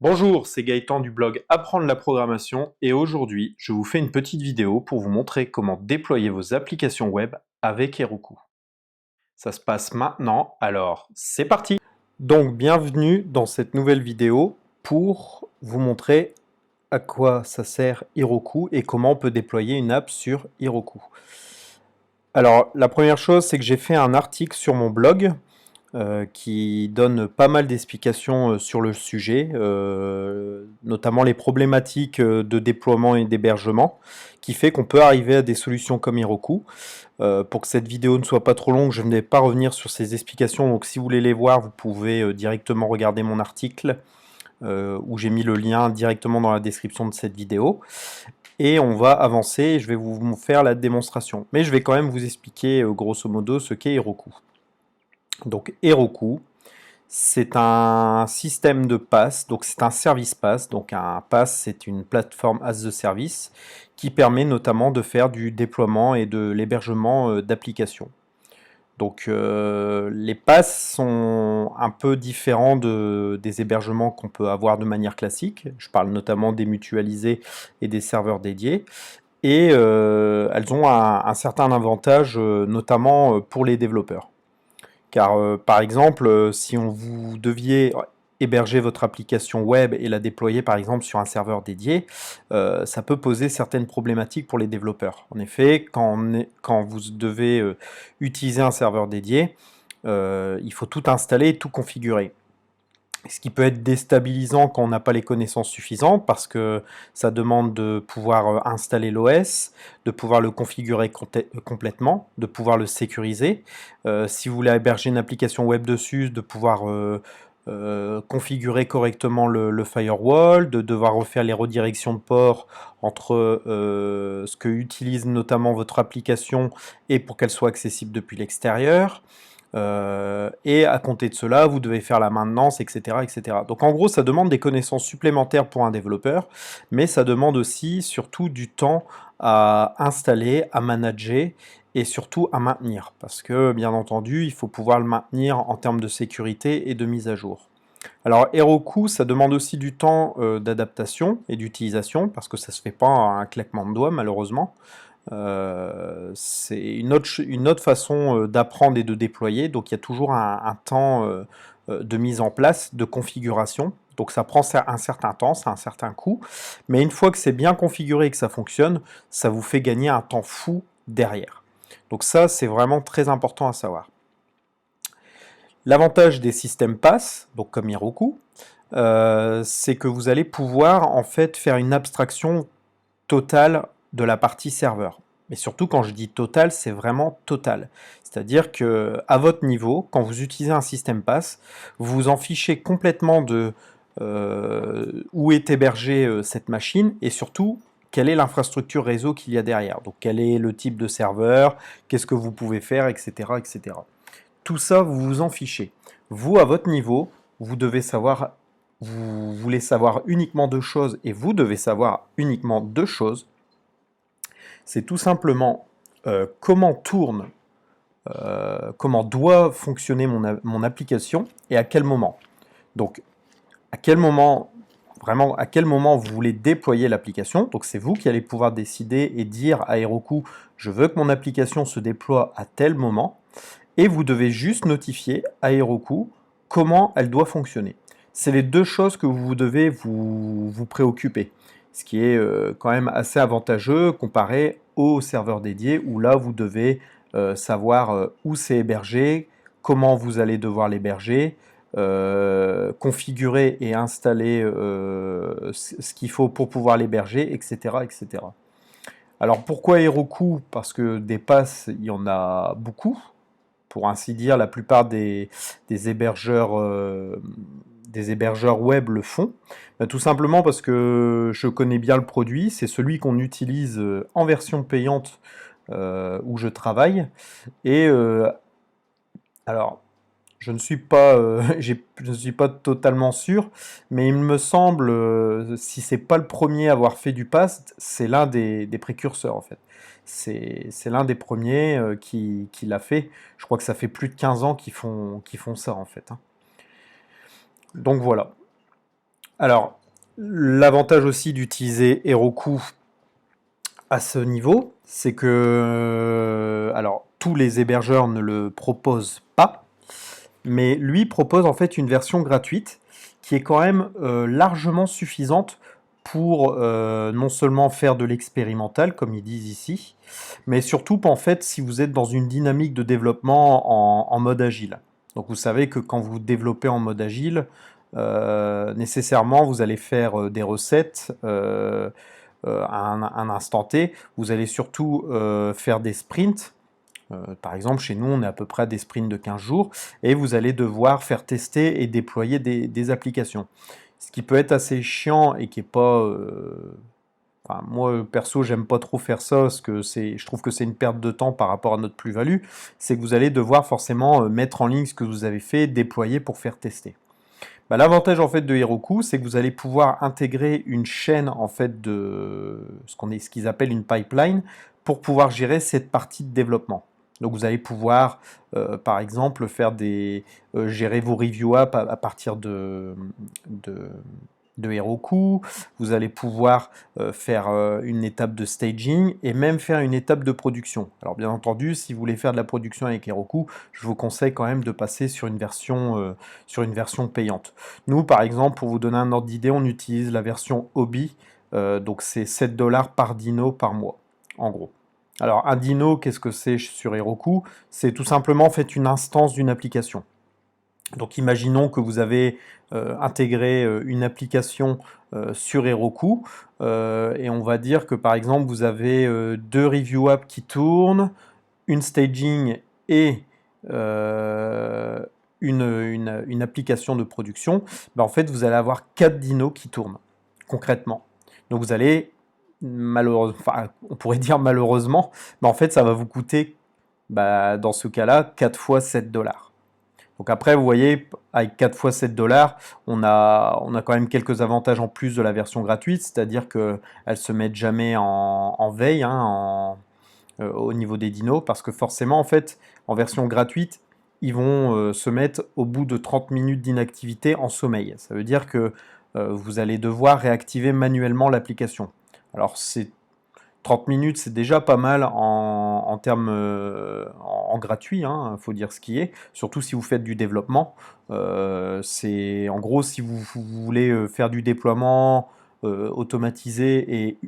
Bonjour, c'est Gaëtan du blog Apprendre la programmation et aujourd'hui, je vous fais une petite vidéo pour vous montrer comment déployer vos applications web avec Heroku. Ça se passe maintenant, alors c'est parti! Donc bienvenue dans cette nouvelle vidéo pour vous montrer à quoi ça sert Heroku et comment on peut déployer une app sur Heroku. Alors la première chose, c'est que j'ai fait un article sur mon blog qui donne pas mal d'explications sur le sujet, notamment les problématiques de déploiement et d'hébergement, qui fait qu'on peut arriver à des solutions comme Heroku. Pour que cette vidéo ne soit pas trop longue, je ne vais pas revenir sur ces explications, donc si vous voulez les voir, vous pouvez directement regarder mon article, où j'ai mis le lien directement dans la description de cette vidéo. Et on va avancer, et je vais vous faire la démonstration. Mais je vais quand même vous expliquer grosso modo ce qu'est Heroku. Donc Heroku, c'est un système de pass, donc c'est un service pass. Donc un pass, c'est une plateforme as a service qui permet notamment de faire du déploiement et de l'hébergement d'applications. Donc les pass sont un peu différents des hébergements qu'on peut avoir de manière classique. Je parle notamment des mutualisés et des serveurs dédiés. Et elles ont un certain avantage, notamment pour les développeurs. Car par exemple, si vous deviez héberger votre application web et la déployer par exemple sur un serveur dédié, ça peut poser certaines problématiques pour les développeurs. En effet, quand vous devez utiliser un serveur dédié, il faut tout installer et tout configurer. Ce qui peut être déstabilisant quand on n'a pas les connaissances suffisantes parce que ça demande de pouvoir installer l'OS, de pouvoir le configurer complètement, de pouvoir le sécuriser. Si vous voulez héberger une application web dessus, de pouvoir configurer correctement le firewall, de devoir refaire les redirections de port entre ce que utilise notamment votre application et pour qu'elle soit accessible depuis l'extérieur. Et à compter de cela, vous devez faire la maintenance, etc., etc. Donc en gros, ça demande des connaissances supplémentaires pour un développeur, mais ça demande aussi surtout du temps à installer, à manager et surtout à maintenir. Parce que bien entendu, il faut pouvoir le maintenir en termes de sécurité et de mise à jour. Alors Heroku, ça demande aussi du temps d'adaptation et d'utilisation, parce que ça ne se fait pas à un claquement de doigts malheureusement. C'est une autre façon d'apprendre et de déployer, donc il y a toujours un temps de mise en place, de configuration. Donc ça prend un certain temps, ça a un certain coût, mais une fois que c'est bien configuré et que ça fonctionne, ça vous fait gagner un temps fou derrière. Donc ça, c'est vraiment très important à savoir. L'avantage des systèmes PaaS, donc comme Heroku, c'est que vous allez pouvoir en fait faire une abstraction totale de la partie serveur. Mais surtout, quand je dis total, c'est vraiment total. C'est-à-dire que à votre niveau, quand vous utilisez un système PaaS, vous vous en fichez complètement de où est hébergée cette machine et surtout quelle est l'infrastructure réseau qu'il y a derrière. Donc quel est le type de serveur, qu'est-ce que vous pouvez faire, etc., etc. Tout ça, vous vous en fichez. Vous, à votre niveau, vous devez savoir, vous voulez savoir uniquement deux choses et vous devez savoir uniquement deux choses. C'est tout simplement comment tourne, comment doit fonctionner mon application et à quel moment. Donc, à quel moment, vraiment, à quel moment vous voulez déployer l'application. Donc, c'est vous qui allez pouvoir décider et dire à Heroku, je veux que mon application se déploie à tel moment. Et vous devez juste notifier à Heroku comment elle doit fonctionner. C'est les deux choses que vous devez vous préoccuper, ce qui est quand même assez avantageux comparé aux serveurs dédiés où là vous devez savoir où c'est hébergé, comment vous allez devoir l'héberger, configurer et installer ce qu'il faut pour pouvoir l'héberger, etc., etc. Alors pourquoi Heroku? Parce que des passes, il y en a beaucoup. Pour ainsi dire, la plupart des hébergeurs web le font. Tout simplement parce que je connais bien le produit, c'est celui qu'on utilise en version payante où je travaille. Et alors, je ne suis pas, je ne suis pas totalement sûr, mais il me semble, si c'est pas le premier à avoir fait du PAST, c'est l'un des précurseurs en fait. C'est l'un des premiers qui l'a fait. Je crois que ça fait plus de 15 ans qu'ils font ça en fait, hein. Donc voilà. Alors, l'avantage aussi d'utiliser Heroku à ce niveau, c'est que alors tous les hébergeurs ne le proposent pas, mais lui propose en fait une version gratuite qui est quand même largement suffisante pour non seulement faire de l'expérimental, comme ils disent ici, mais surtout en fait si vous êtes dans une dynamique de développement en mode agile. Donc vous savez que quand vous développez en mode agile, nécessairement vous allez faire des recettes à un instant T. Vous allez surtout faire des sprints. Par exemple, chez nous, on est à peu près à des sprints de 15 jours et vous allez devoir faire tester et déployer des applications. Ce qui peut être assez chiant et qui est pas. Enfin, moi, perso, j'aime pas trop faire ça parce que je trouve que c'est une perte de temps par rapport à notre plus-value. C'est que vous allez devoir forcément mettre en ligne ce que vous avez fait, déployer pour faire tester. Bah, l'avantage en fait de Heroku, c'est que vous allez pouvoir intégrer une chaîne en fait de ce qu'ils appellent une pipeline pour pouvoir gérer cette partie de développement. Donc vous allez pouvoir, par exemple, gérer vos review apps à partir de, de Heroku. Vous allez pouvoir faire une étape de staging et même faire une étape de production. Alors bien entendu, si vous voulez faire de la production avec Heroku, je vous conseille quand même de passer sur une version payante. Nous, par exemple, pour vous donner un ordre d'idée, on utilise la version Hobby, donc c'est 7 dollars par dino par mois, en gros. Alors un dino, qu'est-ce que c'est sur Heroku? C'est tout simplement en fait une instance d'une application. Donc imaginons que vous avez intégré une application sur Heroku et on va dire que par exemple vous avez deux review apps qui tournent, une staging et euh, une application de production. Ben, en fait vous allez avoir 4 dinos qui tournent concrètement. Donc vous allez malheureusement, enfin, on pourrait dire malheureusement, mais en fait ça va vous coûter dans ce cas-là 4 fois 7 dollars. Donc après, vous voyez, avec 4 fois 7 dollars, on a quand même quelques avantages en plus de la version gratuite, c'est-à-dire qu'elles ne se mettent jamais en veille au niveau des dinos, parce que forcément, en fait, en version gratuite, ils vont se mettre au bout de 30 minutes d'inactivité en sommeil. Ça veut dire que vous allez devoir réactiver manuellement l'application. Alors c'est 30 minutes, c'est déjà pas mal en termes en gratuit, il faut dire ce qui est, surtout si vous faites du développement. C'est en gros si vous voulez faire du déploiement automatisé et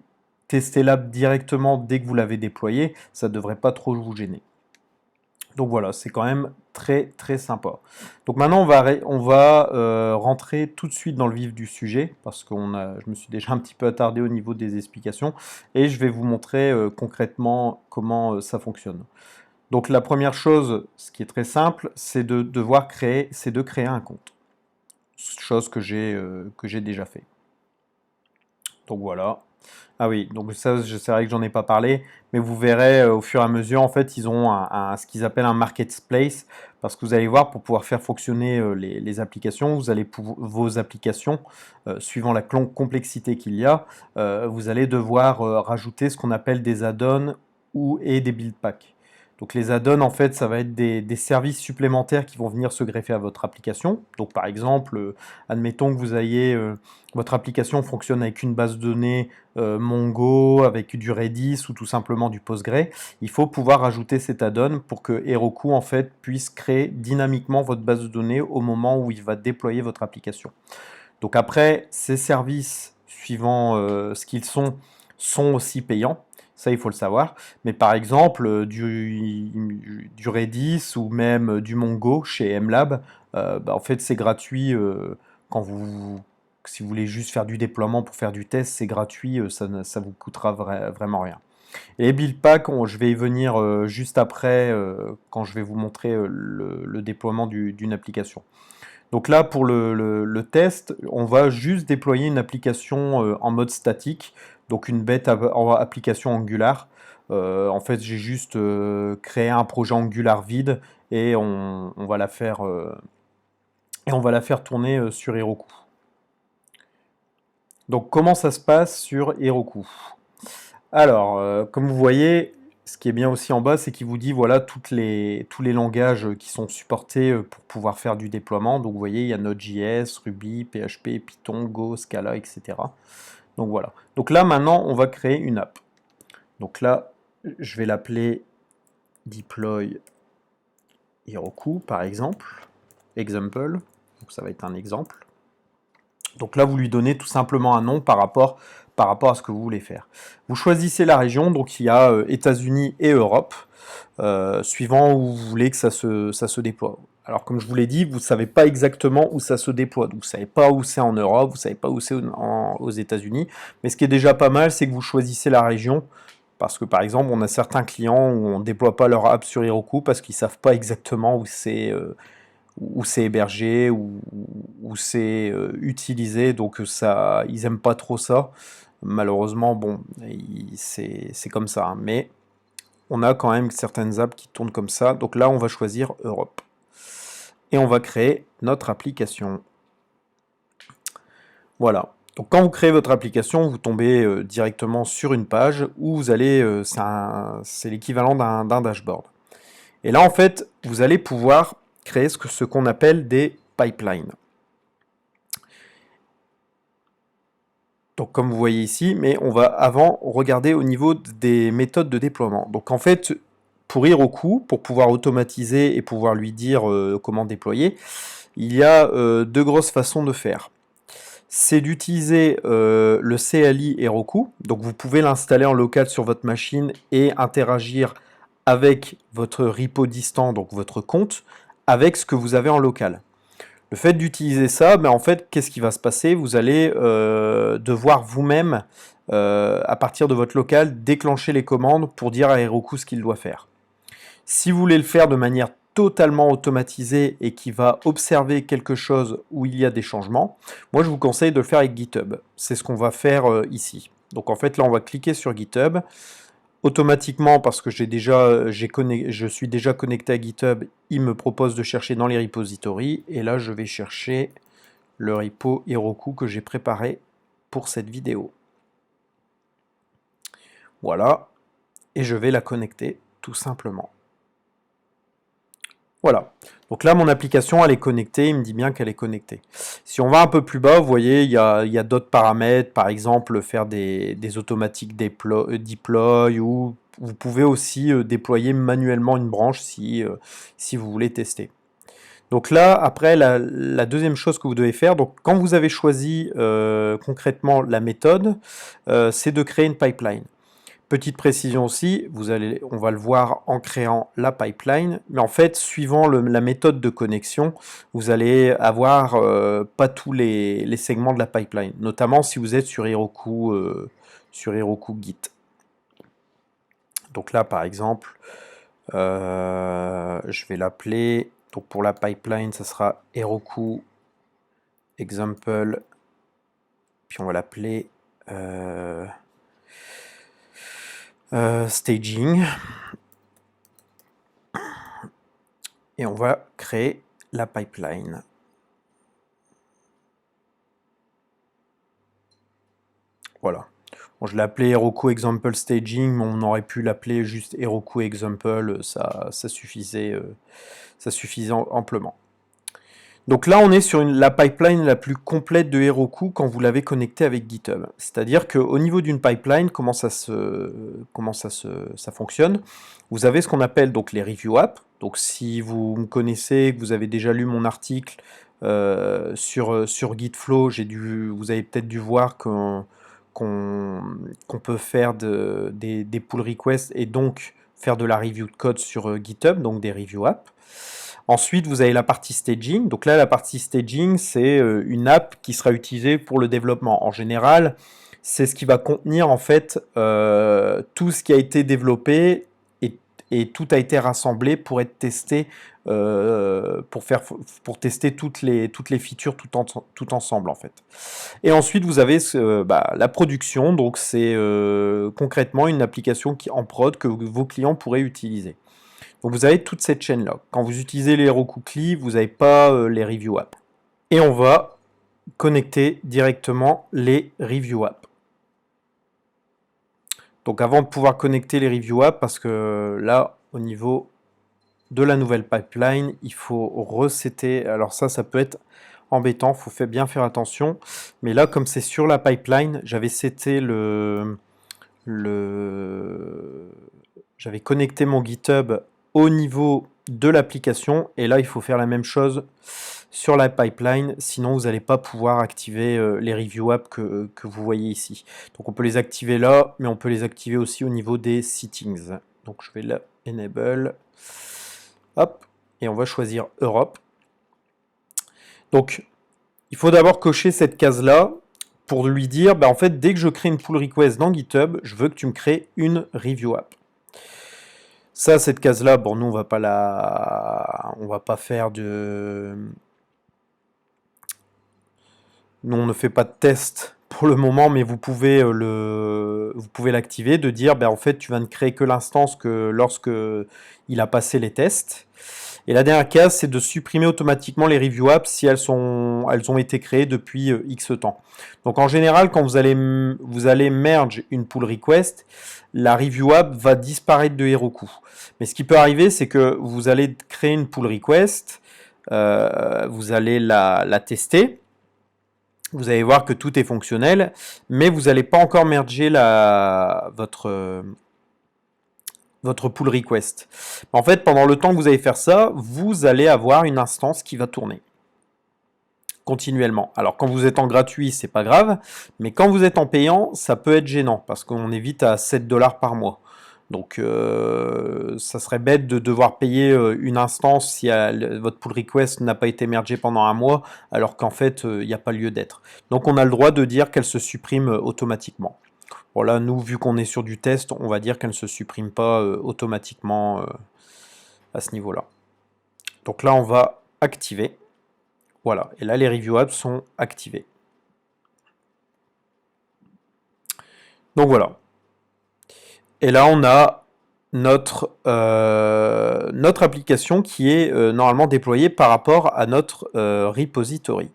tester l'app directement dès que vous l'avez déployé, ça ne devrait pas trop vous gêner. Donc voilà, c'est quand même très très sympa. Donc maintenant on va rentrer tout de suite dans le vif du sujet parce que je me suis déjà un petit peu attardé au niveau des explications et je vais vous montrer concrètement comment ça fonctionne. Donc la première chose, ce qui est très simple, c'est de créer un compte. Chose que j'ai déjà fait. Donc voilà. Ah oui, donc ça, c'est vrai que j'en ai pas parlé, mais vous verrez au fur et à mesure, en fait, ils ont ce qu'ils appellent un marketplace, parce que vous allez voir, pour pouvoir faire fonctionner les applications, vos applications, suivant la complexité qu'il y a, vous allez devoir rajouter ce qu'on appelle des add-ons et des build packs. Donc les add-ons, en fait, ça va être des services supplémentaires qui vont venir se greffer à votre application. Donc par exemple, admettons que votre application fonctionne avec une base de données Mongo, avec du Redis ou tout simplement du Postgre. Il faut pouvoir ajouter cet add-on pour que Heroku en fait puisse créer dynamiquement votre base de données au moment où il va déployer votre application. Donc après, ces services, suivant ce qu'ils sont aussi payants. Ça, il faut le savoir. Mais par exemple, du Redis ou même du Mongo chez MLab, en fait, c'est gratuit quand si vous voulez juste faire du déploiement pour faire du test, c'est gratuit, ça vous coûtera vraiment rien. Et les build packs, je vais y venir juste après quand je vais vous montrer le déploiement d'une application. Donc là, pour le test, on va juste déployer une application en mode statique, donc une bête application Angular. En fait, j'ai juste créé un projet Angular vide et on va la faire tourner sur Heroku. Donc comment ça se passe sur Heroku? Alors, comme vous voyez, Ce qui est bien aussi en bas, c'est qu'il vous dit voilà tous les langages qui sont supportés pour pouvoir faire du déploiement. Donc vous voyez, il y a Node.js, Ruby, PHP, Python, Go, Scala, etc. Donc voilà. Donc là maintenant, on va créer une app. Donc là, je vais l'appeler deploy Heroku par exemple. Example. Donc ça va être un exemple. Donc là, vous lui donnez tout simplement un nom par rapport à ce que vous voulez faire. Vous choisissez la région, donc il y a États-Unis et Europe, suivant où vous voulez que ça se déploie. Alors comme je vous l'ai dit, vous ne savez pas exactement où ça se déploie. Donc, vous ne savez pas où c'est en Europe, vous ne savez pas où c'est aux États-Unis. Mais ce qui est déjà pas mal, c'est que vous choisissez la région. Parce que par exemple, on a certains clients où on ne déploie pas leur app sur Heroku parce qu'ils ne savent pas exactement où c'est hébergé, où c'est utilisé, donc ça, ils aiment pas trop ça. Malheureusement, bon, c'est comme ça, hein. Mais on a quand même certaines apps qui tournent comme ça. Donc là, on va choisir Europe. Et on va créer notre application. Voilà. Donc quand vous créez votre application, vous tombez directement sur une page où vous allez, c'est l'équivalent d'un dashboard. Et là, en fait, vous allez pouvoir créer ce qu'on appelle des pipelines. Donc comme vous voyez ici, mais on va avant regarder au niveau des méthodes de déploiement. Donc en fait, pour Heroku, pour pouvoir automatiser et pouvoir lui dire comment déployer, il y a deux grosses façons de faire. C'est d'utiliser le CLI Heroku, donc vous pouvez l'installer en local sur votre machine et interagir avec votre repo distant, donc votre compte, avec ce que vous avez en local. Le fait d'utiliser ça, en fait, qu'est-ce qui va se passer? Vous allez devoir vous-même, à partir de votre local, déclencher les commandes pour dire à Heroku ce qu'il doit faire. Si vous voulez le faire de manière totalement automatisée et qui va observer quelque chose où il y a des changements, moi je vous conseille de le faire avec GitHub. C'est ce qu'on va faire ici. Donc en fait là on va cliquer sur GitHub. Automatiquement, parce que je suis déjà connecté à GitHub, il me propose de chercher dans les repositories. Et là, je vais chercher le repo Heroku que j'ai préparé pour cette vidéo. Voilà. Et je vais la connecter, tout simplement. Voilà. Donc là, mon application, elle est connectée. Il me dit bien qu'elle est connectée. Si on va un peu plus bas, vous voyez, il y a d'autres paramètres. Par exemple, faire des automatiques deploy ou vous pouvez aussi déployer manuellement une branche si vous voulez tester. Donc là, après, la deuxième chose que vous devez faire, donc quand vous avez choisi concrètement la méthode, c'est de créer une pipeline. Petite précision aussi, on va le voir en créant la pipeline, mais en fait, suivant la méthode de connexion, vous allez avoir pas tous les segments de la pipeline, notamment si vous êtes sur Heroku Git. Donc là, par exemple, je vais l'appeler, donc pour la pipeline, ça sera Heroku Example, puis on va l'appeler Staging. Et on va créer la pipeline. Voilà. Bon, je l'ai appelé Heroku Example Staging, mais on aurait pu l'appeler juste Heroku Example, ça suffisait amplement. Donc là, on est sur la pipeline la plus complète de Heroku quand vous l'avez connecté avec GitHub. C'est-à-dire qu'au niveau d'une pipeline, comment ça fonctionne? Vous avez ce qu'on appelle donc les review apps. Donc si vous me connaissez, que vous avez déjà lu mon article sur Gitflow, vous avez peut-être dû voir qu'on peut faire des pull requests et donc faire de la review de code sur GitHub, donc des review apps. Ensuite, vous avez la partie staging. Donc là, la partie staging, c'est une app qui sera utilisée pour le développement. En général, c'est ce qui va contenir en fait tout ce qui a été développé et tout a été rassemblé pour être testé, pour tester toutes les features tout ensemble en fait. Et ensuite, vous avez la production. Donc c'est concrètement une application en prod que vos clients pourraient utiliser. Donc vous avez toute cette chaîne-là. Quand vous utilisez les Heroku CLI, vous n'avez pas les review apps. Et on va connecter directement les review apps. Donc avant de pouvoir connecter les review apps, parce que là, au niveau de la nouvelle pipeline, il faut resetter. Alors ça peut être embêtant, il faut bien faire attention. Mais là, comme c'est sur la pipeline, j'avais seté j'avais connecté mon GitHub au niveau de l'application. Et là, il faut faire la même chose sur la pipeline, sinon vous n'allez pas pouvoir activer les review apps que vous voyez ici. Donc on peut les activer là, mais on peut les activer aussi au niveau des settings. Donc je vais là, enable, hop, et on va choisir Europe. Donc il faut d'abord cocher cette case-là pour lui dire, en fait, dès que je crée une pull request dans GitHub, je veux que tu me crées une review app. Ça, cette case-là, bon, nous, on va pas faire de... Nous, on ne fait pas de test pour le moment, mais vous pouvez l'activer, de dire, en fait, tu vas ne créer que l'instance que lorsque il a passé les tests. Et la dernière case, c'est de supprimer automatiquement les review apps si elles ont été créées depuis X temps. Donc en général, quand vous allez merge une pull request, la review app va disparaître de Heroku. Mais ce qui peut arriver, c'est que vous allez créer une pull request, vous allez la tester, vous allez voir que tout est fonctionnel, mais vous n'allez pas encore merger votre pull request. En fait, pendant le temps que vous allez faire ça, vous allez avoir une instance qui va tourner continuellement. Alors quand vous êtes en gratuit, c'est pas grave, mais quand vous êtes en payant, ça peut être gênant parce qu'on est vite à 7 $ par mois. Donc ça serait bête de devoir payer une instance si votre pull request n'a pas été mergé pendant un mois, alors qu'en fait, il n'y a pas lieu d'être. Donc on a le droit de dire qu'elle se supprime automatiquement. Voilà, nous, vu qu'on est sur du test, on va dire qu'elle ne se supprime pas automatiquement à ce niveau-là. Donc là, on va activer. Voilà, et là, les review apps sont activés. Donc voilà. Et là, on a notre application qui est normalement déployée par rapport à notre repository.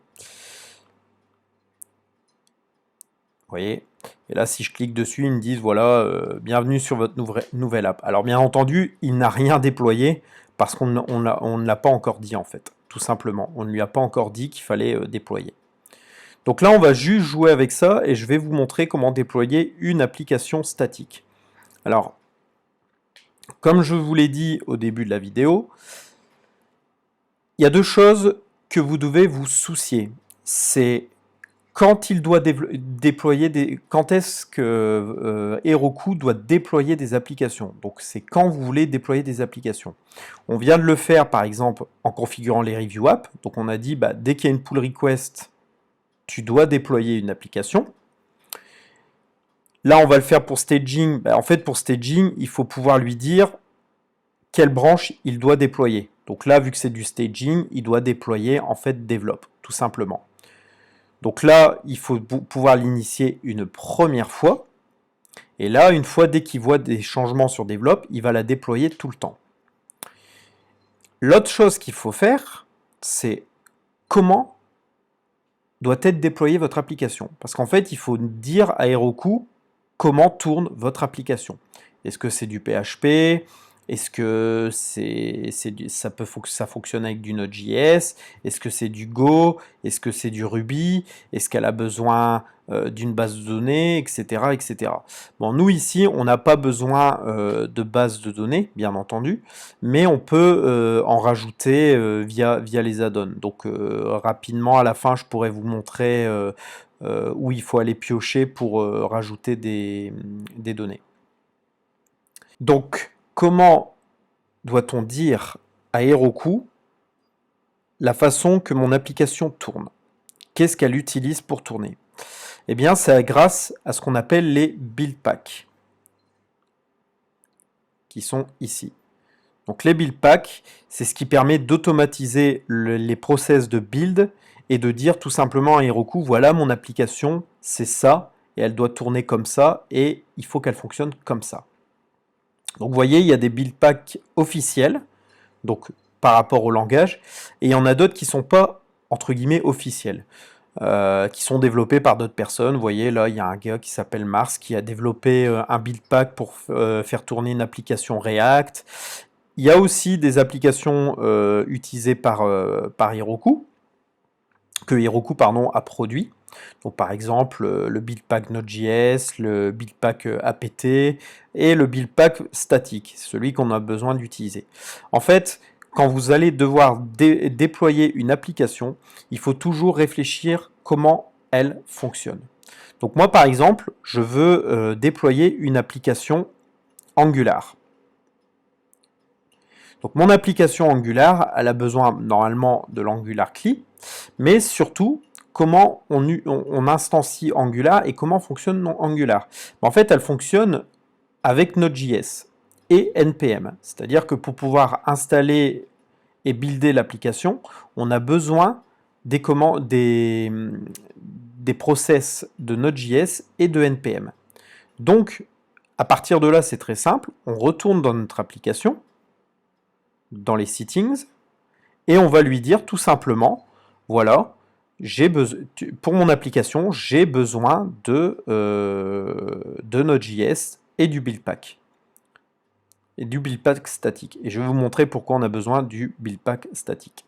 Vous voyez ? Et là, si je clique dessus, ils me disent, voilà, bienvenue sur votre nouvelle app. Alors, bien entendu, il n'a rien déployé parce qu'on ne l'a pas encore dit, en fait, tout simplement. On ne lui a pas encore dit qu'il fallait déployer. Donc là, on va juste jouer avec ça et je vais vous montrer comment déployer une application statique. Alors, comme je vous l'ai dit au début de la vidéo, il y a deux choses que vous devez vous soucier. C'est quand il doit déployer quand est-ce que Heroku doit déployer des applications. Donc c'est quand vous voulez déployer des applications. On vient de le faire par exemple en configurant les review apps. Donc on a dit dès qu'il y a une pull request, tu dois déployer une application. Là on va le faire pour staging. En fait pour staging, il faut pouvoir lui dire quelle branche il doit déployer. Donc là vu que c'est du staging, il doit déployer en fait develop, tout simplement. Donc là, il faut pouvoir l'initier une première fois. Et là, une fois, dès qu'il voit des changements sur Develop, il va la déployer tout le temps. L'autre chose qu'il faut faire, c'est comment doit être déployée votre application. Parce qu'en fait, il faut dire à Heroku comment tourne votre application. Est-ce que c'est du PHP ? Est-ce que ça fonctionne avec du Node.js? Est-ce que c'est du Go? Est-ce que c'est du Ruby? Est-ce qu'elle a besoin d'une base de données, etc., etc. Bon, nous ici, on n'a pas besoin de base de données, bien entendu, mais on peut en rajouter via les add-ons. Donc rapidement, à la fin, je pourrais vous montrer où il faut aller piocher pour rajouter des données. Donc, comment doit-on dire à Heroku la façon que mon application tourne? Qu'est-ce qu'elle utilise pour tourner? Eh bien, c'est grâce à ce qu'on appelle les build packs, qui sont ici. Donc les build packs, c'est ce qui permet d'automatiser les process de build et de dire tout simplement à Heroku, voilà mon application, c'est ça, et elle doit tourner comme ça, et il faut qu'elle fonctionne comme ça. Donc vous voyez, il y a des build packs officiels, donc par rapport au langage, et il y en a d'autres qui ne sont pas, entre guillemets, officiels. qui sont développés par d'autres personnes. Vous voyez, là, il y a un gars qui s'appelle Mars qui a développé un build pack pour faire tourner une application React. Il y a aussi des applications utilisées par Heroku, que Heroku a produit. Donc, par exemple, le build pack Node.js, le build pack apt et le build pack statique, celui qu'on a besoin d'utiliser. En fait, quand vous allez devoir déployer une application, il faut toujours réfléchir comment elle fonctionne. Donc moi, par exemple, je veux déployer une application Angular. Donc mon application Angular, elle a besoin normalement de l'Angular CLI, mais surtout comment on instancie Angular et comment fonctionne Angular. En fait, elle fonctionne avec Node.js et NPM. C'est-à-dire que pour pouvoir installer et builder l'application, on a besoin des process de Node.js et de NPM. Donc, à partir de là, c'est très simple. On retourne dans notre application, dans les settings, et on va lui dire tout simplement, voilà, pour mon application, j'ai besoin de Node.js et du build pack. Et du build pack statique. Et je vais vous montrer pourquoi on a besoin du build pack statique.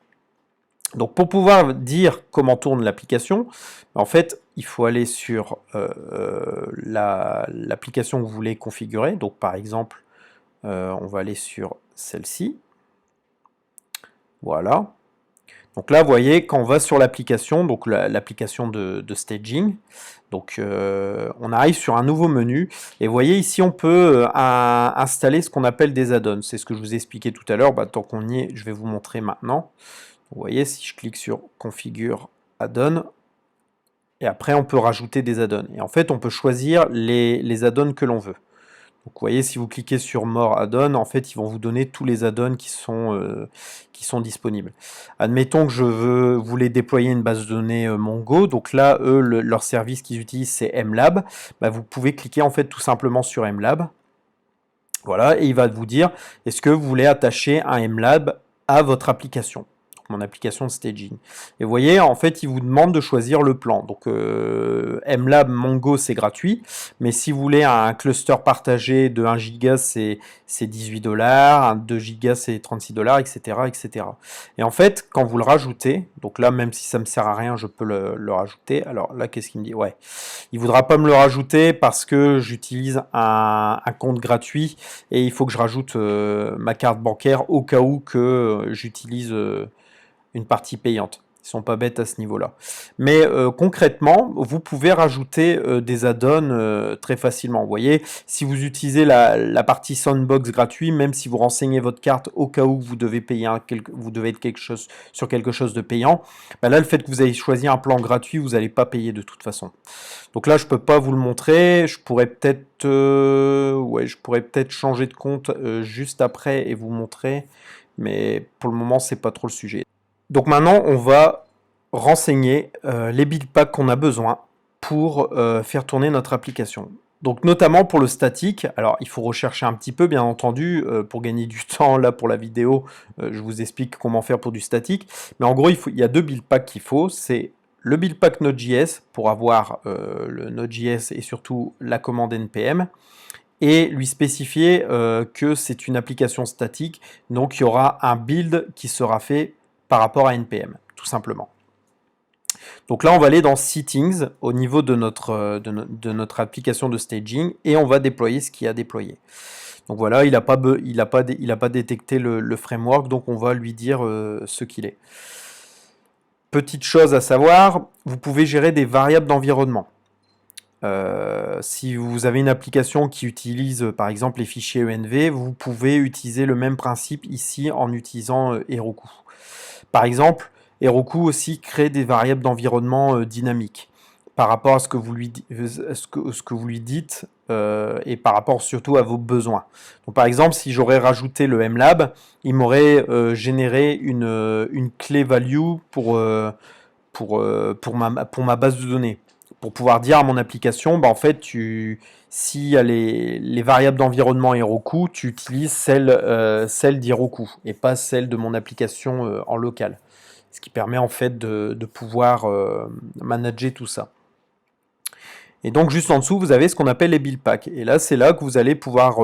Donc pour pouvoir dire comment tourne l'application, en fait, il faut aller sur l'application que vous voulez configurer. Donc par exemple, on va aller sur celle-ci. Voilà. Donc là, vous voyez, quand on va sur l'application, donc l'application de staging, donc on arrive sur un nouveau menu, et vous voyez ici, on peut installer ce qu'on appelle des add-ons. C'est ce que je vous ai expliqué tout à l'heure. Tant qu'on y est, je vais vous montrer maintenant. Vous voyez, si je clique sur configure add-on, et après on peut rajouter des add-ons. Et en fait, on peut choisir les add-ons que l'on veut. Donc, vous voyez, si vous cliquez sur More Add-on, en fait, ils vont vous donner tous les add-ons qui sont disponibles. Admettons que je voulais déployer une base de données Mongo. Donc là, eux, leur service qu'ils utilisent, c'est MLab. Bah, vous pouvez cliquer en fait tout simplement sur MLab. Voilà, et il va vous dire, est-ce que vous voulez attacher un MLab à votre application? Mon application de staging. Et vous voyez, en fait, il vous demande de choisir le plan. Donc, MLab Mongo, c'est gratuit. Mais si vous voulez un cluster partagé de 1 giga, c'est 18$. Un 2 gigas, c'est 36$, etc., etc. Et en fait, quand vous le rajoutez, donc là, même si ça ne me sert à rien, je peux le rajouter. Alors là, qu'est-ce qu'il me dit? Ouais, il ne voudra pas me le rajouter parce que j'utilise un compte gratuit et il faut que je rajoute ma carte bancaire au cas où que j'utilise une partie payante. Ils sont pas bêtes à ce niveau-là. Mais concrètement, vous pouvez rajouter des add-ons très facilement. Vous voyez, si vous utilisez la partie Soundbox gratuit, même si vous renseignez votre carte au cas où vous devez payer vous devez être sur quelque chose de payant, bah là, le fait que vous ayez choisi un plan gratuit, vous n'allez pas payer de toute façon. Donc là, je peux pas vous le montrer. Je pourrais peut-être changer de compte juste après et vous montrer. Mais pour le moment, c'est pas trop le sujet. Donc maintenant, on va renseigner les build packs qu'on a besoin pour faire tourner notre application. Donc notamment pour le statique, alors il faut rechercher un petit peu bien entendu pour gagner du temps là pour la vidéo, je vous explique comment faire pour du statique. Mais en gros, il y a deux build packs qu'il faut, c'est le build pack Node.js pour avoir le Node.js et surtout la commande npm et lui spécifier que c'est une application statique, donc il y aura un build qui sera fait par rapport à npm, tout simplement. Donc là, on va aller dans Settings au niveau de notre application de staging et on va déployer ce qu'il y a déployé. Donc voilà, il n'a pas détecté le framework, donc on va lui dire ce qu'il est. Petite chose à savoir, vous pouvez gérer des variables d'environnement. Si vous avez une application qui utilise par exemple les fichiers env, vous pouvez utiliser le même principe ici en utilisant Heroku. Par exemple, Heroku aussi crée des variables d'environnement dynamiques par rapport à ce que vous lui dites et par rapport surtout à vos besoins. Donc, par exemple, si j'aurais rajouté le MLab, il m'aurait généré une clé value pour ma base de données. Pour pouvoir dire à mon application, bah en fait, s'il y a les variables d'environnement Heroku, tu utilises celle d'Heroku et pas celle de mon application en local. ce qui permet en fait de pouvoir manager tout ça. Et donc juste en dessous, vous avez ce qu'on appelle les build packs. Et là, c'est là que vous allez pouvoir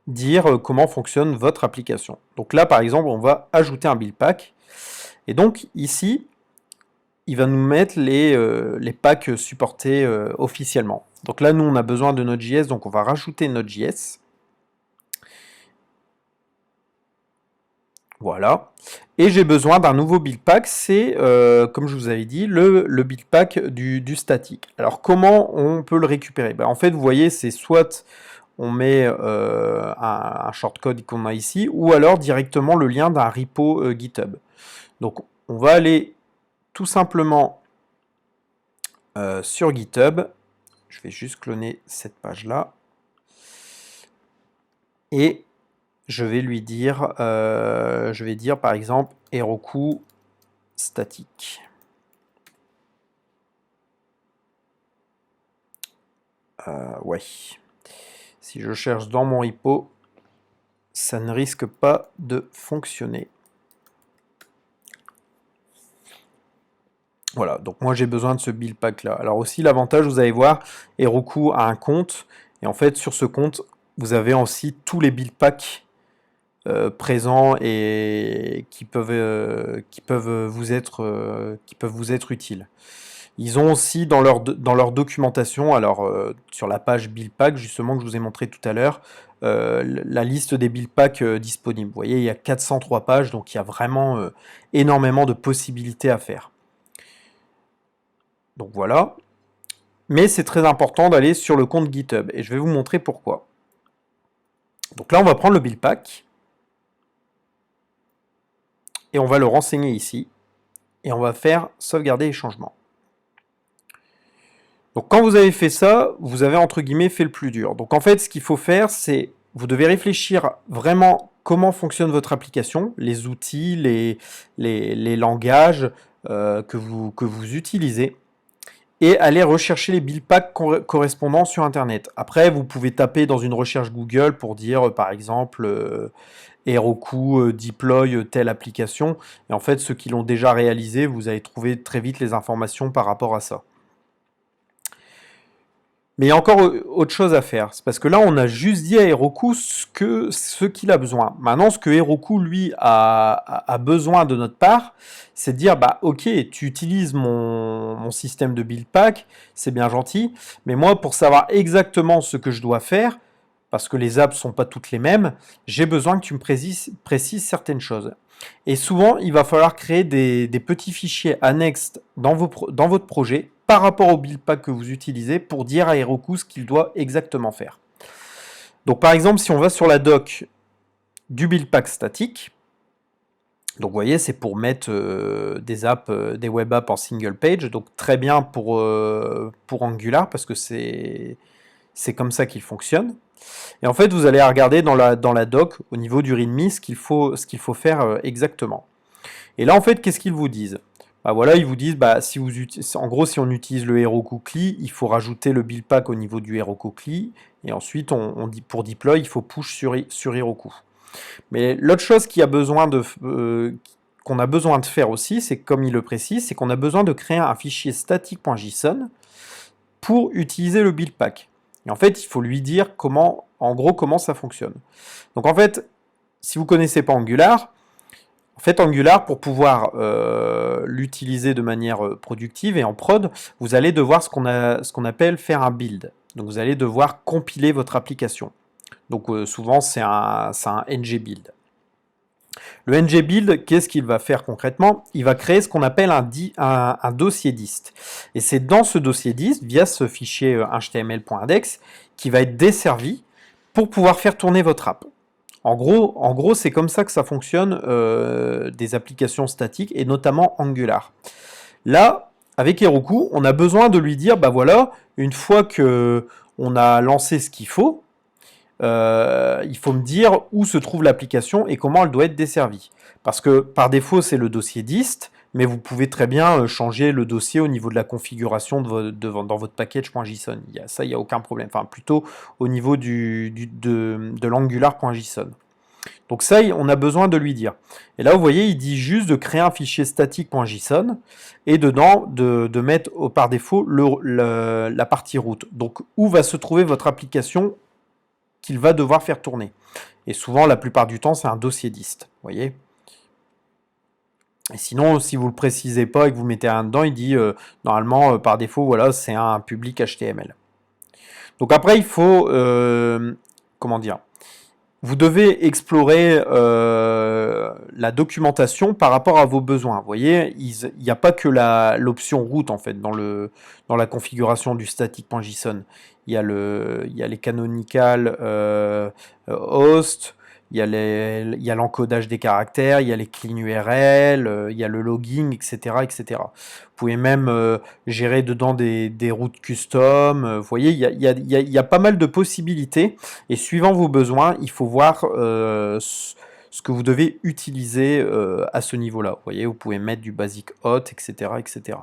dire comment fonctionne votre application. Donc là, par exemple, on va ajouter un build pack. Et donc ici, il va nous mettre les packs supportés officiellement. Donc là, nous, on a besoin de Node.js, donc on va rajouter Node.js. Voilà. Et j'ai besoin d'un nouveau build pack, c'est, comme je vous avais dit, le build pack du statique. Alors, comment on peut le récupérer? En fait, vous voyez, c'est soit on met un shortcode qu'on a ici, ou alors directement le lien d'un repo GitHub. Donc, on va aller tout simplement sur GitHub. Je vais juste cloner cette page-là. Et je vais lui dire, je vais dire par exemple Heroku statique. Ouais. Si je cherche dans mon repo, ça ne risque pas de fonctionner. Voilà, donc moi j'ai besoin de ce build pack là. Alors aussi l'avantage, vous allez voir, Heroku a un compte, et en fait sur ce compte, vous avez aussi tous les build packs présents et qui peuvent vous être utiles. Ils ont aussi dans leur documentation, alors sur la page build pack justement que je vous ai montré tout à l'heure, la liste des build packs disponibles. Vous voyez, il y a 403 pages, donc il y a vraiment énormément de possibilités à faire. Donc voilà. Mais c'est très important d'aller sur le compte GitHub et je vais vous montrer pourquoi. Donc là, on va prendre le build pack et on va le renseigner ici et on va faire sauvegarder les changements. Donc quand vous avez fait ça, vous avez entre guillemets fait le plus dur. Donc en fait, ce qu'il faut faire, c'est vous devez réfléchir vraiment comment fonctionne votre application, les outils, les langages que vous utilisez, et aller rechercher les build packs correspondants sur Internet. Après, vous pouvez taper dans une recherche Google pour dire, par exemple, Heroku deploy telle application. Et en fait, ceux qui l'ont déjà réalisé, vous allez trouver très vite les informations par rapport à ça. Mais il y a encore autre chose à faire. C'est parce que là, on a juste dit à Heroku ce qu'il a besoin. Maintenant, ce que Heroku, lui, a besoin de notre part, c'est de dire, bah, ok, tu utilises mon système de build pack, c'est bien gentil, mais moi, pour savoir exactement ce que je dois faire, parce que les apps ne sont pas toutes les mêmes, j'ai besoin que tu me précises certaines choses. Et souvent, il va falloir créer des petits fichiers annexes dans votre projet par rapport au build pack que vous utilisez pour dire à Heroku ce qu'il doit exactement faire. Donc par exemple, si on va sur la doc du build pack statique, donc vous voyez, c'est pour mettre des apps, des web apps en single page, donc très bien pour Angular parce que c'est comme ça qu'il fonctionne. Et en fait, vous allez regarder dans la doc, au niveau du README, ce qu'il faut faire exactement. Et là, en fait, qu'est-ce qu'ils vous disent? Bah voilà, ils vous disent, bah, en gros, si on utilise le Heroku CLI, il faut rajouter le build pack au niveau du Heroku CLI, et ensuite, on dit pour deploy, il faut push sur Heroku. Mais l'autre chose qu'on a besoin de faire aussi, c'est comme il le précise, c'est qu'on a besoin de créer un fichier static.json pour utiliser le build pack. Et en fait, il faut lui dire en gros, comment ça fonctionne. Donc en fait, si vous ne connaissez pas Angular, Angular, pour pouvoir l'utiliser de manière productive et en prod, vous allez devoir ce qu'on appelle faire un build. Donc vous allez devoir compiler votre application. Donc souvent, c'est un ng-build. Le ng-build, qu'est-ce qu'il va faire concrètement? Il va créer ce qu'on appelle un dossier dist. Et c'est dans ce dossier dist, via ce fichier html.index, qui va être desservi pour pouvoir faire tourner votre app. En gros, c'est comme ça que ça fonctionne des applications statiques et notamment Angular. Là, avec Heroku, on a besoin de lui dire, bah voilà, une fois que on a lancé ce qu'il faut, il faut me dire où se trouve l'application et comment elle doit être desservie. Parce que par défaut, c'est le dossier dist, mais vous pouvez très bien changer le dossier au niveau de la configuration dans votre package.json. Ça, il n'y a aucun problème. Enfin, plutôt au niveau de l'angular.json. Donc ça, on a besoin de lui dire. Et là, vous voyez, il dit juste de créer un fichier statique.json et dedans, de mettre par défaut la partie route. Donc, où va se trouver votre application qu'il va devoir faire tourner. Et souvent, la plupart du temps, c'est un dossier dist. Vous voyez ? Et sinon, si vous ne le précisez pas et que vous mettez un dedans, il dit normalement, par défaut, voilà, c'est un public HTML. Donc après, il faut, comment dire, vous devez explorer la documentation par rapport à vos besoins. Vous voyez, il n'y a pas que l'option route en fait dans la configuration du static.json. Il y a les canonical host, il y a l'encodage des caractères, il y a les clean URL, il y a le logging, etc., etc. Vous pouvez même gérer dedans des routes custom. Vous voyez, il y a pas mal de possibilités. Et suivant vos besoins, il faut voir ce que vous devez utiliser à ce niveau-là. Vous voyez, vous pouvez mettre du basic hot, etc., etc.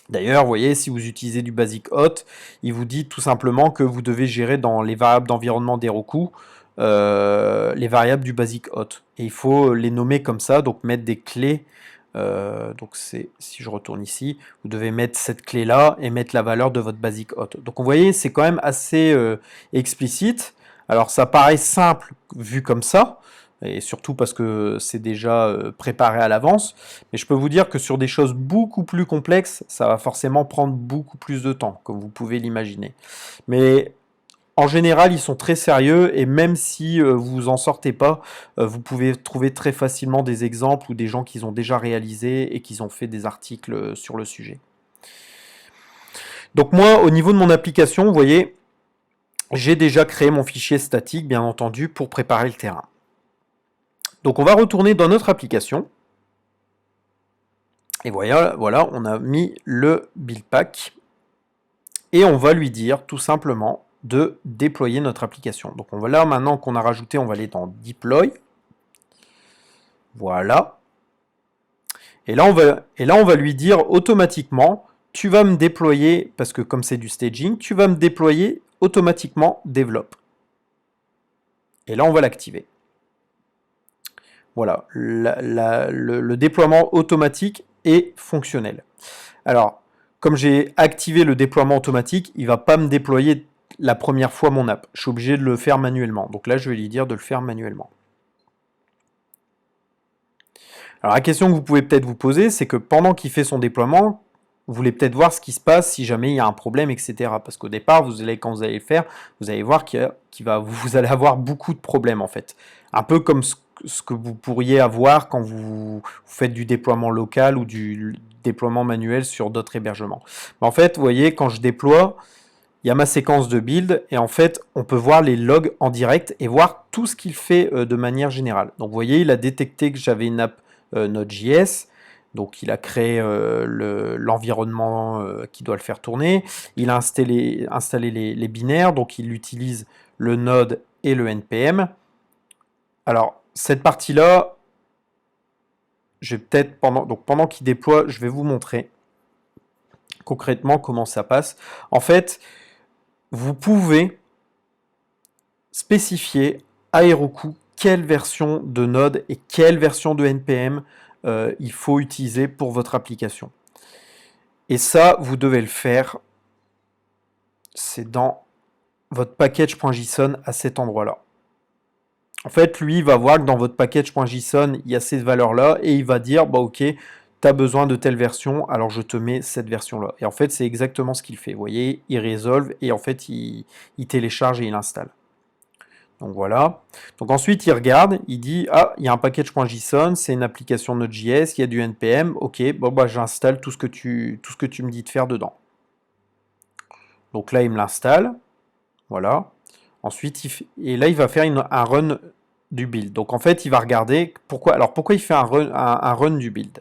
D'ailleurs, vous voyez, si vous utilisez du basic hot, il vous dit tout simplement que vous devez gérer dans les variables d'environnement d'Heroku les variables du basic hot. Et il faut les nommer comme ça, donc mettre des clés. Donc si je retourne ici, vous devez mettre cette clé là et mettre la valeur de votre basic hot. Donc vous voyez, c'est quand même assez explicite. Alors ça paraît simple vu comme ça, et surtout parce que c'est déjà préparé à l'avance, mais je peux vous dire que sur des choses beaucoup plus complexes, ça va forcément prendre beaucoup plus de temps, comme vous pouvez l'imaginer. Mais en général, ils sont très sérieux et même si vous vous en sortez pas, vous pouvez trouver très facilement des exemples ou des gens qui ont déjà réalisé et qui ont fait des articles sur le sujet. Donc moi, au niveau de mon application, vous voyez, j'ai déjà créé mon fichier statique, bien entendu, pour préparer le terrain. Donc on va retourner dans notre application. Et voilà, on a mis le build pack. Et on va lui dire tout simplement de déployer notre application. Donc on va là, maintenant qu'on a rajouté, on va aller dans Deploy. Voilà. Et là, on va lui dire automatiquement, tu vas me déployer, parce que comme c'est du staging, tu vas me déployer automatiquement Develop. Et là, on va l'activer. Voilà, le déploiement automatique est fonctionnel. Alors, comme j'ai activé le déploiement automatique, il ne va pas me déployer la première fois mon app. Je suis obligé de le faire manuellement. Donc là, je vais lui dire de le faire manuellement. Alors la question que vous pouvez peut-être vous poser, c'est que pendant qu'il fait son déploiement, vous voulez peut-être voir ce qui se passe si jamais il y a un problème, etc. Parce qu'au départ, quand vous allez le faire, vous allez voir vous allez avoir beaucoup de problèmes en fait. Un peu comme ce que vous pourriez avoir quand vous faites du déploiement local ou du déploiement manuel sur d'autres hébergements. Mais en fait, vous voyez, quand je déploie, il y a ma séquence de build et en fait, on peut voir les logs en direct et voir tout ce qu'il fait de manière générale. Donc vous voyez, il a détecté que j'avais une app Node.js. Donc il a créé l'environnement qui doit le faire tourner. Il a installé les binaires, donc il utilise le node et le npm. Alors cette partie-là, je vais peut-être pendant qu'il déploie, je vais vous montrer concrètement comment ça passe. En fait, vous pouvez spécifier à Heroku quelle version de node et quelle version de npm il faut utiliser pour votre application. Et ça, vous devez le faire. C'est dans votre package.json à cet endroit-là. En fait, lui, il va voir que dans votre package.json, il y a ces valeurs-là et il va dire, bah ok, tu as besoin de telle version, alors je te mets cette version-là. Et en fait, c'est exactement ce qu'il fait. Vous voyez, il résolve et en fait, il télécharge et il installe. Donc voilà. Donc ensuite, il regarde, il dit, ah, il y a un package.json, c'est une application Node.js, il y a du npm, ok, bon bah j'installe tout ce que tu me dis de faire dedans. Donc là, il me l'installe, voilà. Ensuite, et là, il va faire un run du build. Donc en fait, il va regarder pourquoi il fait un run du build.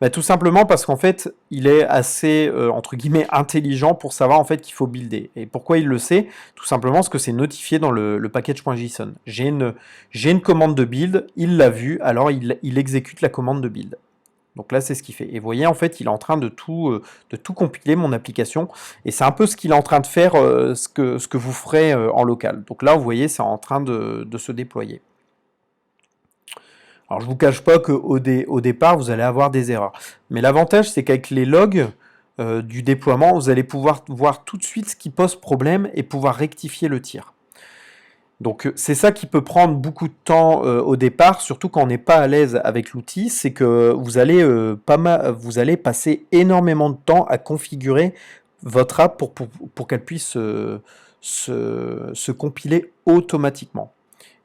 Bah, tout simplement parce qu'en fait, il est assez, entre guillemets, intelligent pour savoir en fait qu'il faut builder. Et pourquoi il le sait? Tout simplement parce que c'est notifié dans le package.json. J'ai une commande de build, il l'a vu, alors il exécute la commande de build. Donc là, c'est ce qu'il fait. Et vous voyez, en fait, il est en train de tout compiler, mon application. Et c'est un peu ce qu'il est en train de faire, ce que vous ferez en local. Donc là, vous voyez, c'est en train de se déployer. Alors je vous cache pas qu'au au départ, vous allez avoir des erreurs. Mais l'avantage, c'est qu'avec les logs du déploiement, vous allez pouvoir voir tout de suite ce qui pose problème et pouvoir rectifier le tir. Donc c'est ça qui peut prendre beaucoup de temps au départ, surtout quand on n'est pas à l'aise avec l'outil, c'est que vous allez, vous allez passer énormément de temps à configurer votre app pour qu'elle puisse se compiler automatiquement.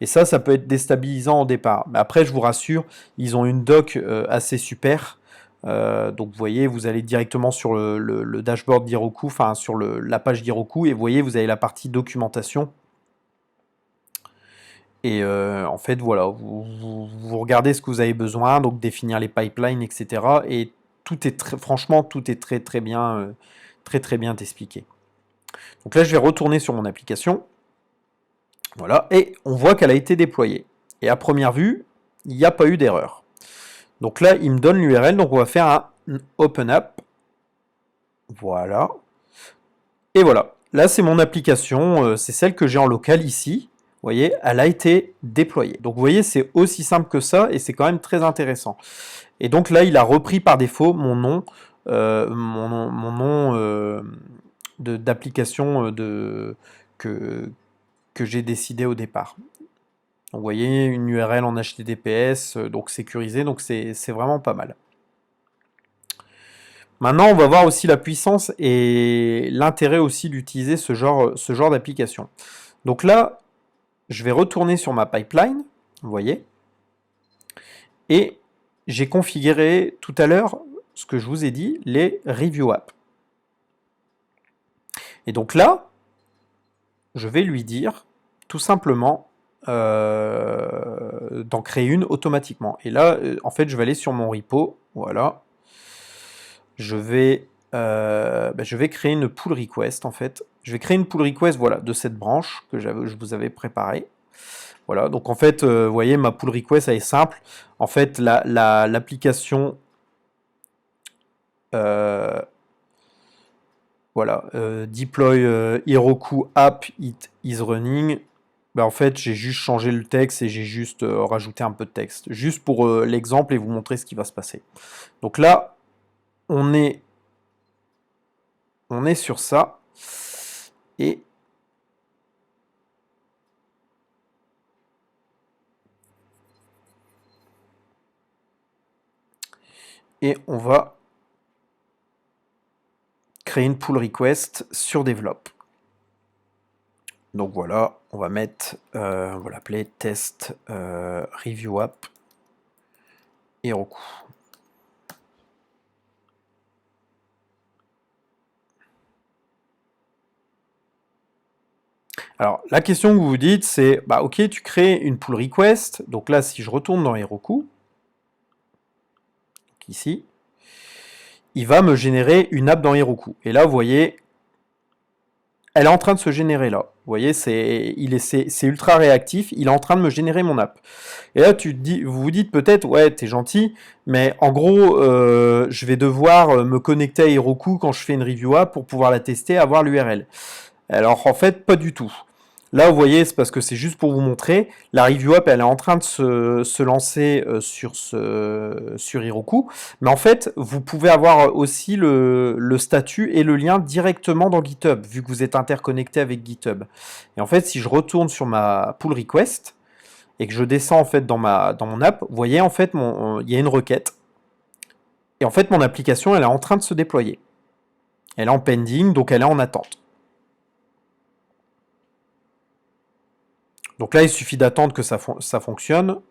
Et ça peut être déstabilisant au départ. Mais après, je vous rassure, ils ont une doc assez super. Donc vous voyez, vous allez directement sur le dashboard d'Heroku, enfin sur la page d'Heroku, et vous voyez, vous avez la partie documentation. Et en fait, voilà, vous regardez ce que vous avez besoin, donc définir les pipelines, etc. Et tout est franchement, tout est très bien, très bien expliqué. Donc là, je vais retourner sur mon application. Voilà, et on voit qu'elle a été déployée. Et à première vue, il n'y a pas eu d'erreur. Donc là, il me donne l'URL, donc on va faire un Open App. Voilà. Et voilà, là c'est mon application, c'est celle que j'ai en local ici. Vous voyez, elle a été déployée. Donc vous voyez, c'est aussi simple que ça et c'est quand même très intéressant. Et donc là, il a repris par défaut mon nom, mon nom d'application que j'ai décidé au départ. Donc, vous voyez, une URL en HTTPS, donc sécurisée, donc c'est vraiment pas mal. Maintenant, on va voir aussi la puissance et l'intérêt aussi d'utiliser ce genre d'application. Donc là, je vais retourner sur ma pipeline, vous voyez, et j'ai configuré tout à l'heure ce que je vous ai dit, les review apps. Et donc là, je vais lui dire tout simplement d'en créer une automatiquement. Et là, en fait, je vais aller sur mon repo, voilà. Je vais créer une pull request en fait. Je vais créer une pull request voilà, de cette branche que je vous avais préparée. Voilà, donc en fait, vous voyez, ma pull request elle est simple. En fait, l'application voilà, deploy Heroku app it is running. Ben, en fait, j'ai juste changé le texte et j'ai juste rajouté un peu de texte, juste pour l'exemple et vous montrer ce qui va se passer. Donc là, on est sur ça et on va créer une pull request sur develop. Donc voilà, on va mettre, on va l'appeler test review app Heroku. Alors, la question que vous vous dites, c'est, bah ok, tu crées une pull request, donc là, si je retourne dans Heroku, ici, il va me générer une app dans Heroku. Et là, vous voyez, elle est en train de se générer là. Vous voyez, c'est ultra réactif, il est en train de me générer mon app. Et là, vous vous dites peut-être, ouais, t'es gentil, mais en gros, je vais devoir me connecter à Heroku quand je fais une review app pour pouvoir la tester, avoir l'URL. Alors en fait, pas du tout. Là, vous voyez, c'est parce que c'est juste pour vous montrer. La review app, elle est en train de se lancer sur Heroku. Mais en fait, vous pouvez avoir aussi le statut et le lien directement dans GitHub, vu que vous êtes interconnecté avec GitHub. Et en fait, si je retourne sur ma pull request et que je descends en fait dans mon app, vous voyez, en fait, il y a une requête. Et en fait, mon application, elle est en train de se déployer. Elle est en pending, donc elle est en attente. Donc là, il suffit d'attendre que ça fonctionne.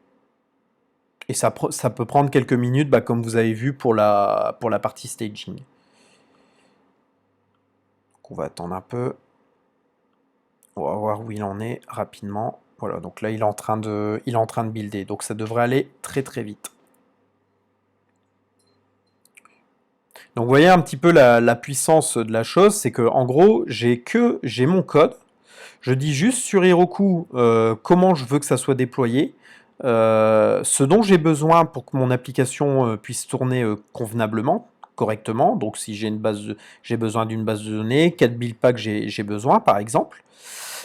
Et ça peut prendre quelques minutes, bah, comme vous avez vu pour la partie staging. Donc on va attendre un peu. On va voir où il en est rapidement. Voilà, donc là, il est en train de builder. Donc ça devrait aller très vite. Donc vous voyez un petit peu la puissance de la chose, c'est que en gros, j'ai mon code. Je dis juste sur Heroku comment je veux que ça soit déployé, ce dont j'ai besoin pour que mon application puisse tourner convenablement, correctement. Donc si j'ai besoin d'une base de données, quel build pack j'ai besoin par exemple.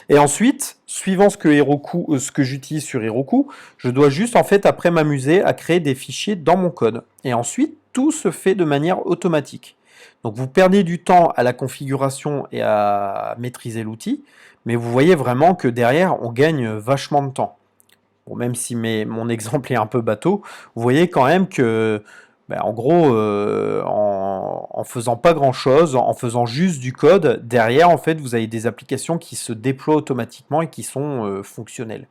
Et ensuite, suivant ce que j'utilise sur Heroku, je dois juste en fait après m'amuser à créer des fichiers dans mon code. Et ensuite, tout se fait de manière automatique. Donc vous perdez du temps à la configuration et à maîtriser l'outil, mais vous voyez vraiment que derrière, on gagne vachement de temps. Bon, même si mon exemple est un peu bateau, vous voyez quand même que, ben, en gros, en faisant pas grand-chose, en faisant juste du code, derrière, en fait, vous avez des applications qui se déploient automatiquement et qui sont fonctionnelles.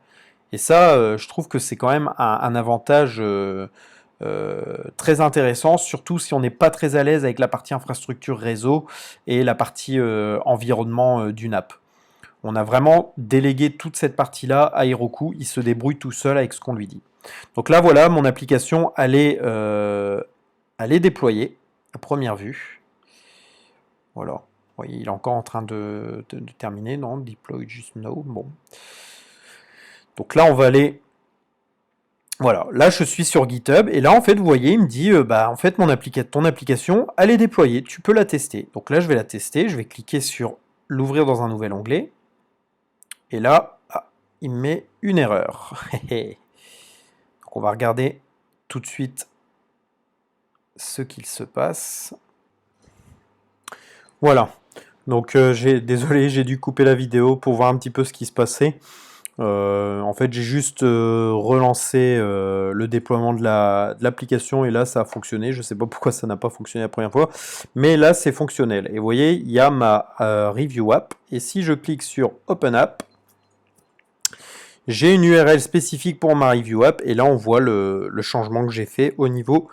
Et ça, je trouve que c'est quand même un avantage très intéressant, surtout si on n'est pas très à l'aise avec la partie infrastructure réseau et la partie environnement d'une app. On a vraiment délégué toute cette partie-là à Heroku, il se débrouille tout seul avec ce qu'on lui dit. Donc là, voilà, mon application, elle est déployée à première vue. Voilà. Vous voyez, il est encore en train de terminer, non? Deploy just now. Bon. Donc là, on va aller. Voilà, là je suis sur GitHub et là en fait vous voyez il me dit bah en fait ton application elle est déployée, tu peux la tester. Donc là je vais la tester, je vais cliquer sur l'ouvrir dans un nouvel onglet et là il me met une erreur. Donc on va regarder tout de suite ce qu'il se passe. Voilà, donc désolé j'ai dû couper la vidéo pour voir un petit peu ce qui se passait. En fait, j'ai juste relancé le déploiement de l'application et là, ça a fonctionné. Je ne sais pas pourquoi ça n'a pas fonctionné la première fois, mais là, c'est fonctionnel. Et vous voyez, il y a ma Review App. Et si je clique sur Open App, j'ai une URL spécifique pour ma Review App. Et là, on voit le changement que j'ai fait au niveau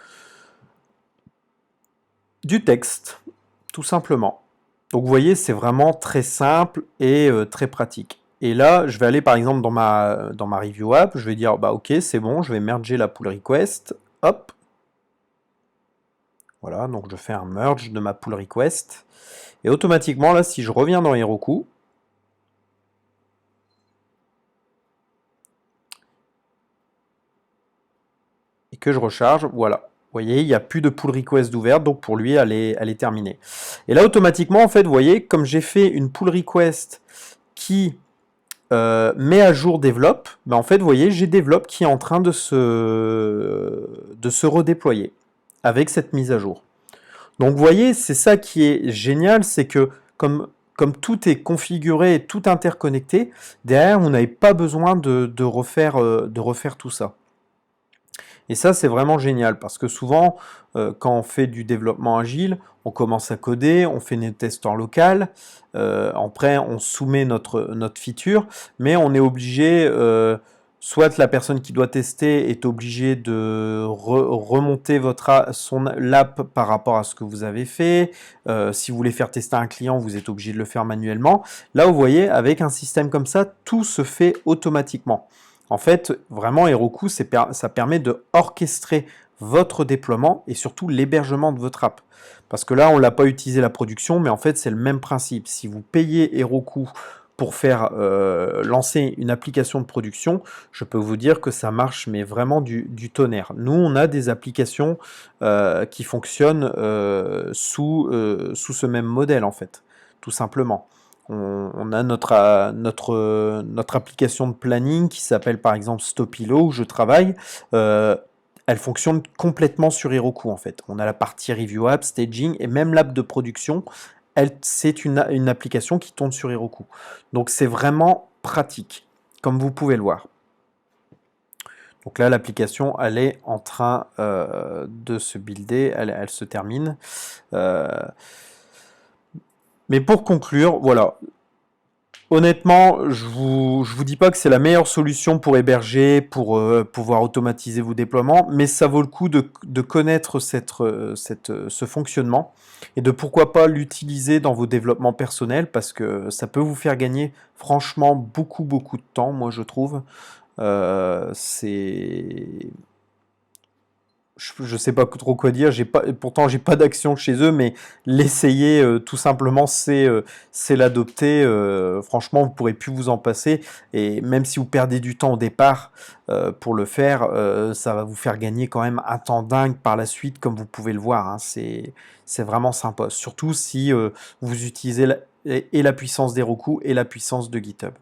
du texte, tout simplement. Donc, vous voyez, c'est vraiment très simple et très pratique. Et là, je vais aller par exemple dans ma review app, je vais dire bah ok, c'est bon, je vais merger la pull request, hop. Voilà, donc je fais un merge de ma pull request. Et automatiquement, là, si je reviens dans Heroku, et que je recharge, voilà. Vous voyez, il n'y a plus de pull request ouverte, donc pour lui, elle est terminée. Et là, automatiquement, en fait, vous voyez, comme j'ai fait une pull request qui met à jour Develop, ben en fait, vous voyez, j'ai Develop qui est en train de se redéployer avec cette mise à jour. Donc, vous voyez, c'est ça qui est génial, c'est que comme tout est configuré et tout interconnecté, derrière, vous n'avez pas besoin de refaire tout ça. Et ça, c'est vraiment génial parce que souvent, quand on fait du développement agile, on commence à coder, on fait des tests en local, après on soumet notre feature, mais on est obligé, soit la personne qui doit tester est obligée de remonter l'app par rapport à ce que vous avez fait. Si vous voulez faire tester un client, vous êtes obligé de le faire manuellement. Là, vous voyez, avec un système comme ça, tout se fait automatiquement. En fait, vraiment, Heroku, ça permet de orchestrer votre déploiement et surtout l'hébergement de votre app. Parce que là, on ne l'a pas utilisé la production, mais en fait, c'est le même principe. Si vous payez Heroku pour faire lancer une application de production, je peux vous dire que ça marche, mais vraiment du tonnerre. Nous, on a des applications qui fonctionnent sous ce même modèle, en fait, tout simplement. On a notre application de planning qui s'appelle par exemple Stopilo où je travaille. Elle fonctionne complètement sur Heroku en fait. On a la partie review app, staging et même l'app de production. C'est une application qui tourne sur Heroku. Donc c'est vraiment pratique, comme vous pouvez le voir. Donc là, l'application, elle est en train de se builder, elle se termine. Mais pour conclure, voilà. Honnêtement, je vous dis pas que c'est la meilleure solution pour héberger, pour pouvoir automatiser vos déploiements, mais ça vaut le coup de connaître ce fonctionnement et de pourquoi pas l'utiliser dans vos développements personnels parce que ça peut vous faire gagner franchement beaucoup de temps, moi je trouve. C'est je sais pas trop quoi dire, pourtant j'ai pas d'action chez eux, mais l'essayer tout simplement, c'est l'adopter. Franchement, vous pourrez plus vous en passer. Et même si vous perdez du temps au départ pour le faire, ça va vous faire gagner quand même un temps dingue par la suite, comme vous pouvez le voir. Hein. C'est vraiment sympa. Surtout si vous utilisez et la puissance d'Heroku et la puissance de GitHub.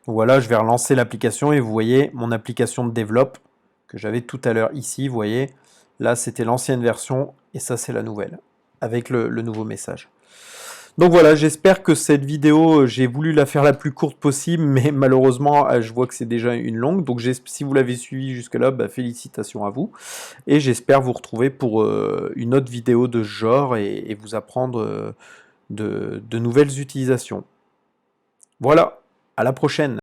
Voilà, je vais relancer l'application et vous voyez mon application de développe que j'avais tout à l'heure ici. Vous voyez, là c'était l'ancienne version et ça c'est la nouvelle avec le nouveau message. Donc voilà, j'espère que cette vidéo, j'ai voulu la faire la plus courte possible, mais malheureusement, je vois que c'est déjà une longue. Donc si vous l'avez suivi jusque-là, bah, félicitations à vous. Et j'espère vous retrouver pour une autre vidéo de ce genre et vous apprendre de nouvelles utilisations. Voilà, à la prochaine.